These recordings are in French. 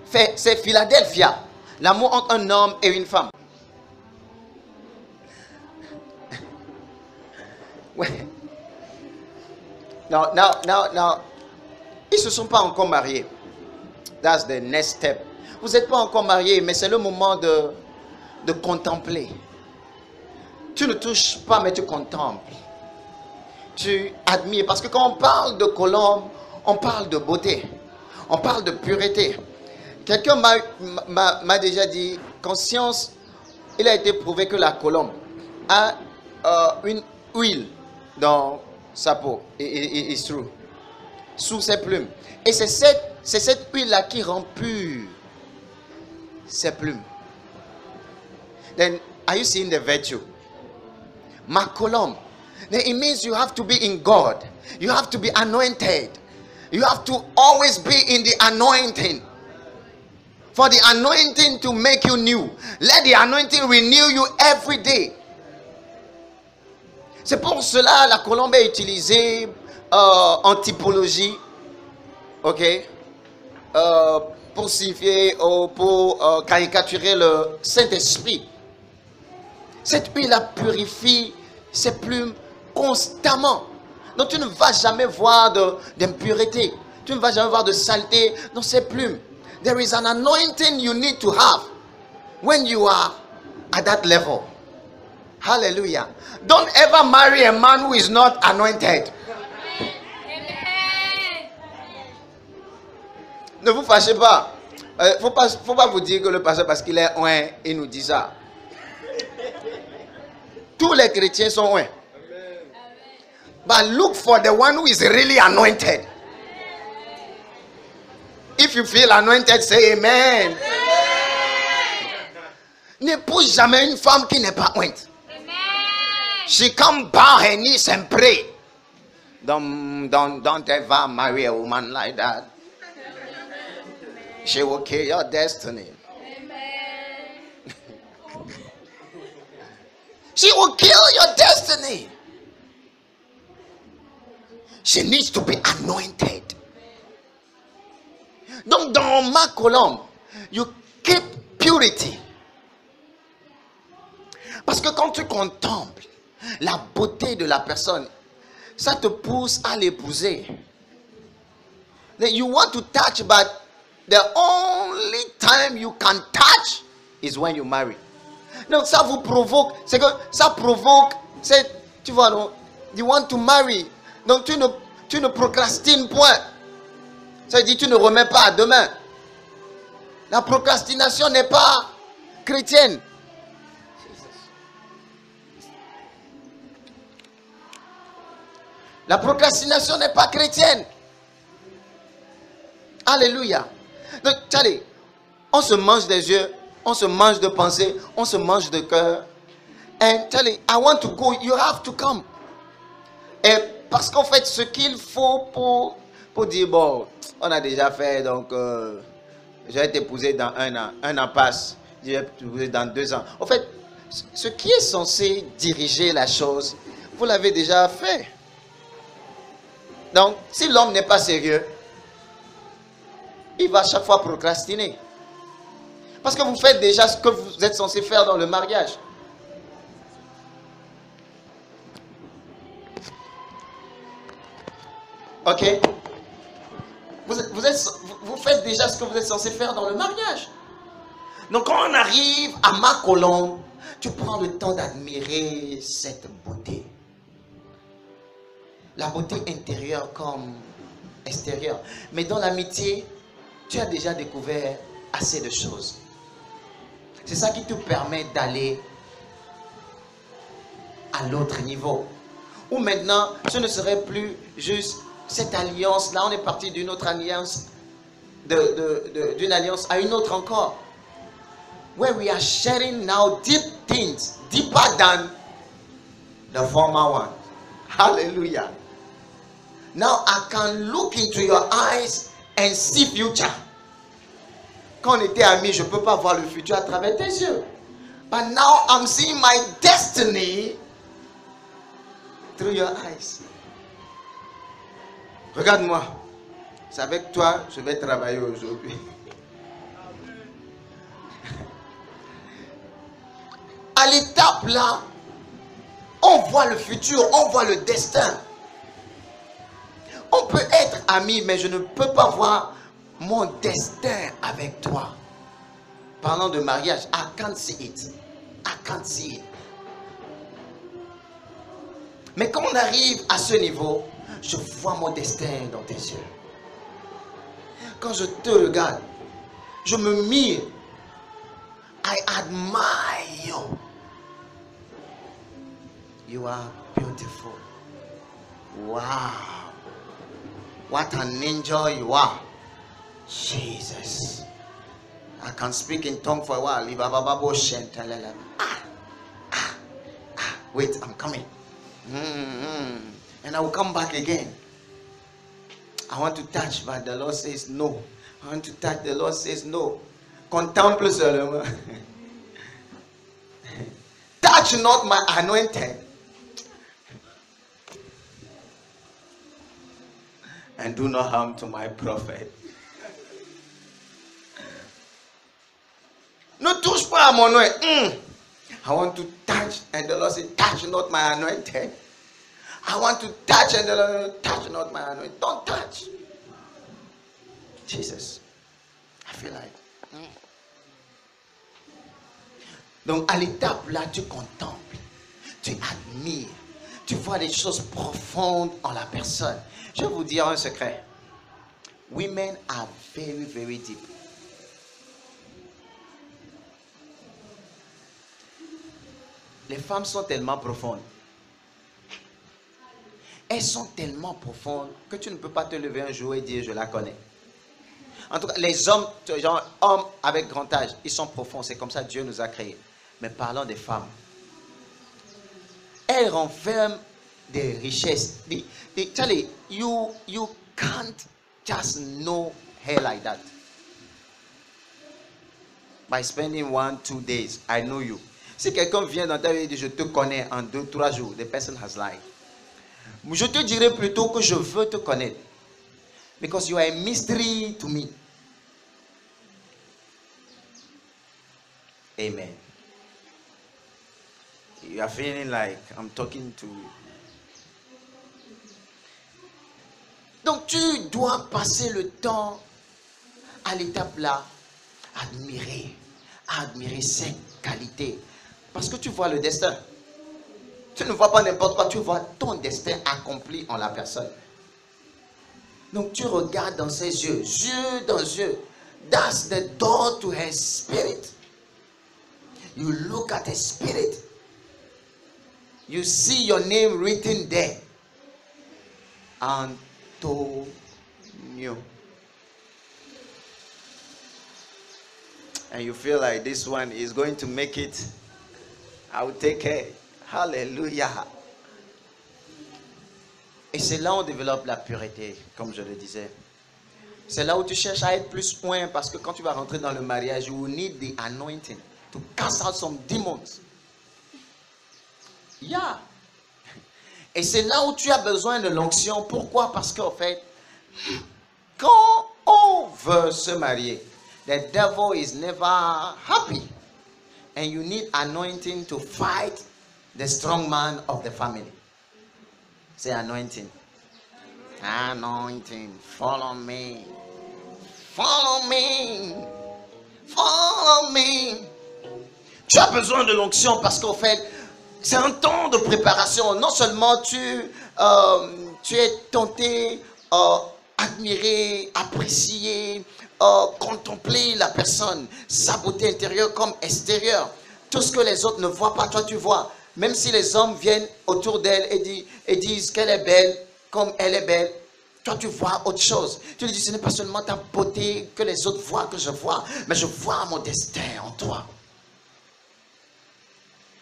c'est Philadelphia. L'amour entre un homme et une femme. Ouais. Non. Ils ne se sont pas encore mariés. That's the next step. Vous n'êtes pas encore mariés, mais c'est le moment de contempler. Tu ne touches pas, mais tu contemples. Tu admires. Parce que quand on parle de colombe, on parle de beauté. On parle de pureté. Quelqu'un m'a déjà dit qu'en science, il a été prouvé que la colombe a une huile dans sa peau. It's true. Sous ses plumes. Et c'est cette huile-là qui rend pure ses plumes. Then, are you seeing the virtue? Ma colombe. Then it means you have to be in God. You have to be anointed. You have to always be in the anointing. For the anointing to make you new. Let the anointing renew you every day. C'est pour cela la colombe est utilisée en typologie. Ok? Pour signifier ou pour caricaturer le Saint-Esprit. Cette huile purifie ses plumes constamment. Donc tu ne vas jamais voir d'impureté. Tu ne vas jamais voir de saleté dans ses plumes. There is an anointing you need to have when you are at that level. Hallelujah. Don't ever marry a man who is not anointed. Ne vous fâchez pas. Faut pas vous dire que le pasteur, parce qu'il est oint, il nous dit ça. Tous les chrétiens sont oint. But look for the one who is really anointed. If you feel anointed, say amen. N'épouse jamais une femme qui n'est pas ointe. She can bow her knees and pray. Don't ever marry a woman like that. She will kill your destiny. She will kill your destiny. She needs to be anointed. Donc dans ma colombe, you keep purity. Parce que quand tu contemples la beauté de la personne, ça te pousse à l'épouser. You want to touch, but the only time you can touch is when you marry. Donc ça vous provoque, c'est que ça provoque, tu vois, non, you want to marry. Donc tu ne procrastines point. Ça veut dire tu ne remets pas à demain. La procrastination n'est pas chrétienne. La procrastination n'est pas chrétienne. Alléluia. Donc, allez, on se mange des yeux, on se mange de pensée, on se mange de cœur. And Charlie, I want to go, you have to come. Et parce qu'en fait, ce qu'il faut pour dire, bon, on a déjà fait, donc je vais t'épouser dans 1 an. 1 an passe, je vais t'épouser dans 2 ans. En fait, ce qui est censé diriger la chose, vous l'avez déjà fait. Donc, si l'homme n'est pas sérieux, il va à chaque fois procrastiner. Parce que vous faites déjà ce que vous êtes censé faire dans le mariage. Ok? Vous faites déjà ce que vous êtes censé faire dans le mariage. Donc quand on arrive à ma colombe, tu prends le temps d'admirer cette beauté. La beauté intérieure comme extérieure. Mais dans l'amitié, tu as déjà découvert assez de choses. C'est ça qui te permet d'aller à l'autre niveau. Où maintenant, ce ne serait plus juste cette alliance-là. On est parti d'une autre alliance, d'une alliance à une autre encore. Where we are sharing now deep things, deeper than the former one. Hallelujah. Now I can look into your eyes and see future. Quand on était amis, je ne peux pas voir le futur à travers tes yeux. But now I'm seeing my destiny through your eyes. Regarde-moi. C'est avec toi que je vais travailler aujourd'hui. à l'étape là, on voit le futur, on voit le destin. On peut être amis, mais je ne peux pas voir mon destin avec toi. Parlant de mariage, I can't see it. I can't see it. Mais quand on arrive à ce niveau, je vois mon destin dans tes yeux. Quand je te regarde, je me mire. I admire you. You are beautiful. Wow. What an angel you are. Jesus. I can speak in tongue for a while. Wait, I'm coming. And I will come back again. I want to touch, but the Lord says no. I want to touch, the Lord says no. Contemple seulement. Touch not my anointed. And do no harm to my prophet. Ne touche pas à mon nom. I want to touch, and the Lord said, touch not my anointed. I want to touch, and the Lord said, touch not my anointed. Don't touch. Jesus. I feel like. Donc à l'étape là, tu contemples, tu admires, tu vois des choses profondes en la personne. Je vais vous dire un secret. Women are very, very deep. Les femmes sont tellement profondes. Elles sont tellement profondes que tu ne peux pas te lever un jour et dire je la connais. En tout cas, les hommes, genre hommes avec grand âge, ils sont profonds. C'est comme ça que Dieu nous a créés. Mais parlons des femmes. Elles renferment des richesses. Charlie, you can't just know her like that. By spending 1-2 days, I know you. Si quelqu'un vient dans ta vie et dit je te connais en 2-3 jours, the person has lied. Je te dirais plutôt que je veux te connaître. Because you are a mystery to me. Amen. You are feeling like I'm talking to you. Donc tu dois passer le temps à l'étape là, admirer ses qualités. Parce que tu vois le destin. Tu ne vois pas n'importe quoi, tu vois ton destin accompli en la personne. Donc tu regardes dans ses yeux, yeux dans yeux. That's the door to her spirit. You look at her spirit. You see your name written there. Antonio. And you feel like this one is going to make it. I will take care. Hallelujah. Et c'est là où on développe la pureté, comme je le disais. C'est là où tu cherches à être plus loin, parce que quand tu vas rentrer dans le mariage, you will need the anointing to cast out some demons. Yeah. Et c'est là où tu as besoin de l'onction. Pourquoi? Parce qu'en fait, quand on veut se marier, the devil is never happy. And you need anointing to fight the strong man of the family. Say anointing. Anointing. Follow me. Follow me. Follow me. Tu as besoin de l'onction parce qu'en fait, c'est un temps de préparation. Non seulement tu es tenté, admirer, apprécier, contempler la personne, sa beauté intérieure comme extérieure. Tout ce que les autres ne voient pas, toi tu vois. Même si les hommes viennent autour d'elle et disent qu'elle est belle, comme elle est belle, toi tu vois autre chose. Tu lui dis, ce n'est pas seulement ta beauté que les autres voient, que je vois, mais je vois mon destin en toi.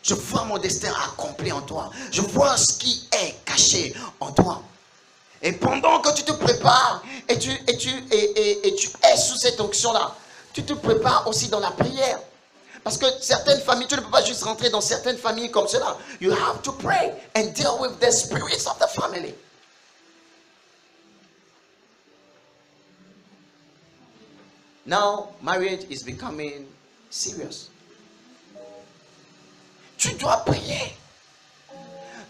Je vois mon destin accompli en toi. Je vois ce qui est caché en toi. Et pendant que tu te prépares et tu es sous cette onction-là, tu te prépares aussi dans la prière. Parce que certaines familles, tu ne peux pas juste rentrer dans certaines familles comme cela. You have to pray and deal with the spirits of the family. Now, marriage is becoming serious. Tu dois prier.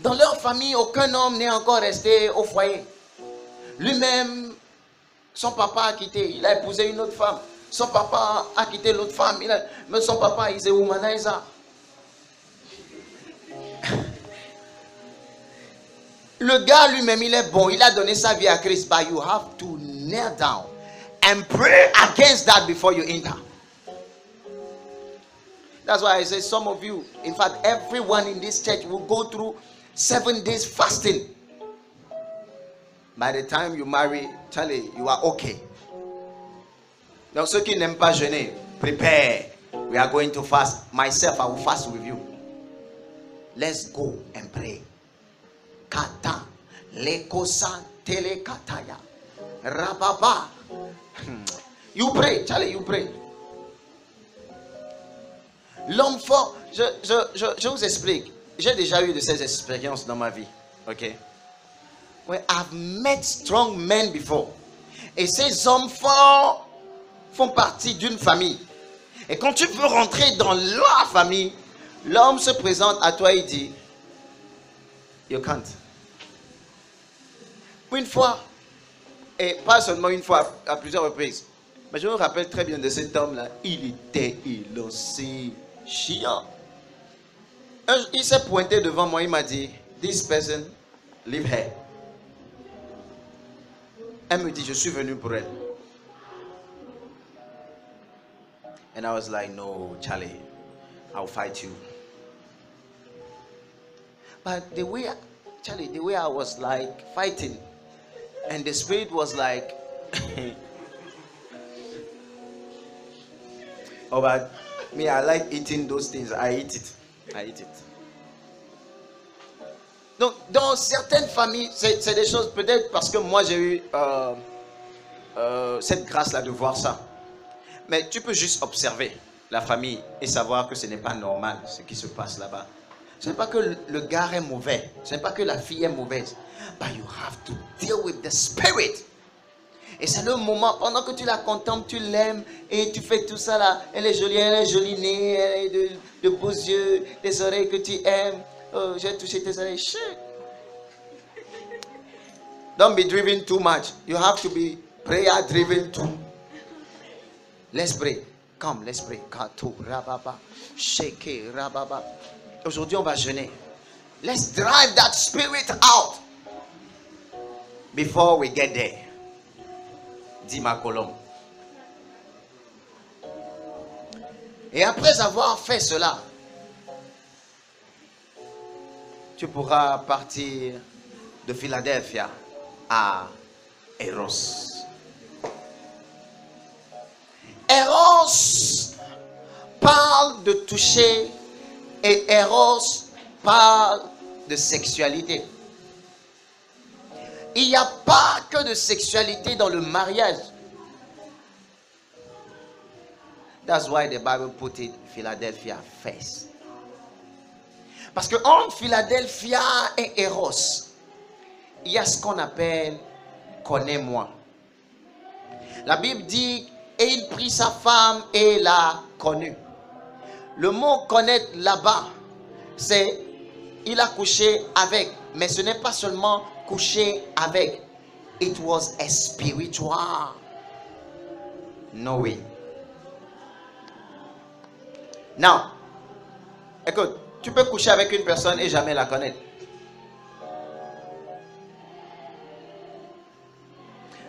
Dans leur famille, aucun homme n'est encore resté au foyer. Lui-même, son papa a quitté, il a épousé une autre femme. Son papa a quitté l'autre femme, mais son papa, il est womanizer. Le gars lui-même, il est bon, il a donné sa vie à Christ. But you have to kneel down and pray against that before you enter. That's why I say some of you, in fact, everyone in this church will go through 7 days fasting. By the time you marry, Charlie, you are okay. Donc ceux qui n'aiment pas jeûner, prepare. We are going to fast. Myself, I will fast with you. Let's go and pray. Kata, lekosa, telekataya, rababa. You pray, Charlie, you pray. L'homme fort, je vous explique. J'ai déjà eu de ces expériences dans ma vie. Ok? Well, I've met strong men before. Et ces hommes forts font partie d'une famille. Et quand tu veux rentrer dans la famille, l'homme se présente à toi et dit, you can't. Une fois, et pas seulement une fois, à plusieurs reprises, mais je me rappelle très bien de cet homme-là, il était élancé, chiant. Il s'est pointé devant moi, il m'a dit, this person, leave her. Elle me dit, je suis venu pour elle. And I was like, no, Charlie, I'll fight you. But the way, Charlie, the way I was like fighting, and the spirit was like, oh, but me, I like eating those things. I eat it. I eat it. Donc, dans certaines familles, c'est des choses, peut-être parce que moi j'ai eu cette grâce-là de voir ça. Mais tu peux juste observer la famille et savoir que ce n'est pas normal ce qui se passe là-bas. Ce n'est pas que le gars est mauvais, ce n'est pas que la fille est mauvaise. But you have to deal with the spirit. Et c'est le moment, pendant que tu la contemples, tu l'aimes et tu fais tout ça là. Elle est jolie nez, elle a de beaux yeux, des oreilles que tu aimes. Oh, j'ai touché tes oreilles. Shit. Don't be driven too much. You have to be prayer driven too. Let's pray. Come, let's pray. Kato, rababa, sheke, rababa. Aujourd'hui, on va jeûner. Let's drive that spirit out before we get there. Dit ma colombe. Et après avoir fait cela, tu pourras partir de Philadelphia à Eros. Eros parle de toucher et Eros parle de sexualité. Il n'y a pas que de sexualité dans le mariage. That's why the Bible put it Philadelphia first. Parce que entre Philadelphia et Eros, il y a ce qu'on appelle connais-moi. La Bible dit, et il prit sa femme et l'a connue. Le mot connaître là-bas, c'est il a couché avec. Mais ce n'est pas seulement coucher avec. It was a spiritual knowing. Now, écoute, tu peux coucher avec une personne et jamais la connaître.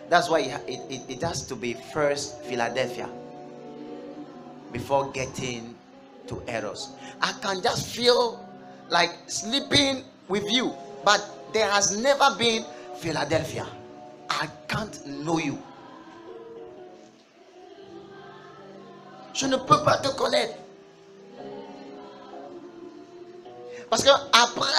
That's why it has to be first Philadelphia before getting to Eros. I can just feel like sleeping with you, but there has never been Philadelphia. I can't know you. Je ne peux pas te connaître. Parce que après